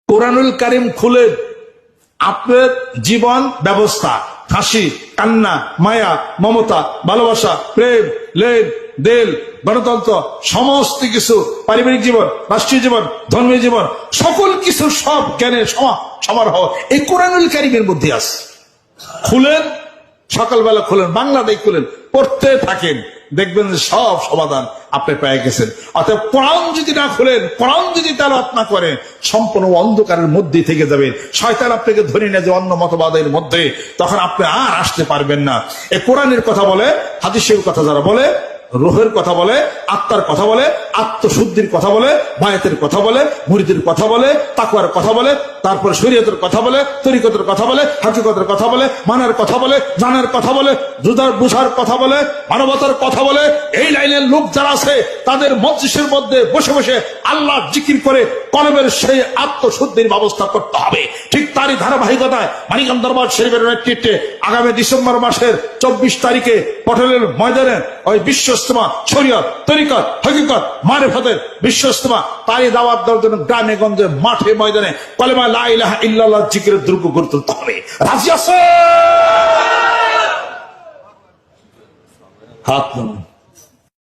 কোরআনুল কারীম খুলে আপনার জীবন ব্যবস্থা, হাসি, কান্না, মায়া, মমতা, ভালোবাসা, প্রেম, লেন দেল, গণতন্ত্র, সমস্ত কিছু, পারিবারিক জীবন, রাষ্ট্রীয় জীবন, ধর্মীয় জীবন, সকল কিছু সব জ্ঞানের সমারোহ এই কোরআনুল কারীমের মধ্যে আছে। খুলেন, সকালবেলা খুলেন, বাংলাতেই খুলেন, পড়তে থাকেন, দেখবেন যে সব সমাধান আপনি পেয়ে গেছেন। অর্থাৎ কোরআন যদি না খুলেন, কোরআন যদি তেলাওয়াত না করেন, সম্পূর্ণ অন্ধকারের মধ্যেই থেকে যাবেন। শয়তান আপনাকে ধরে নিয়ে যে অন্য মতবাদের মধ্যে, তখন আপনি আর আসতে পারবেন না। এই কোরআনের কথা বলে, হাদিসের কথা যারা বলে, রুহের কথা বলে, আত্মার কথা বলে, আত্মশুদ্ধির কথা বলে, বায়াতের কথা বলে, মুরিদের কথা বলে, তাকওয়ার কথা বলে, তারপরে শরীয়তের কথা বলে, তরিকতের কথা বলে, হাকিকতের কথা বলে, মানার কথা বলে, জানার কথা বলে, বুঝার কথা বলে, মানবতার কথা বলে। এই লাইনের লোক যারা আছে তাদের মজলিসের মধ্যে বসে বসে আল্লাহ জিকির করে কলবের সেই আত্মশুদ্ধির ব্যবস্থা করতে হবে। ঠিক তারই ধারাবাহিকতায় মানিকগঞ্জ দরবার শরীফের নেতৃত্বে আগামী ডিসেম্বর মাসের 24 তারিখে পটলের ময়দানে ওই বিশ্ব ইজতেমা, শরীয়ত, তরিকত, হকিকত, মারিফতের বিশ্ব ইজতেমা, তারই দাওয়াত দেওয়ার জন্য গ্রামে গঞ্জে, মাঠে, ময়দানে কলেমা লা ইলাহা ইল্লাল্লাহ জিকিরের দুর্গ গড়ে তুলতে হবে। রাজি আছে? হাত নামান।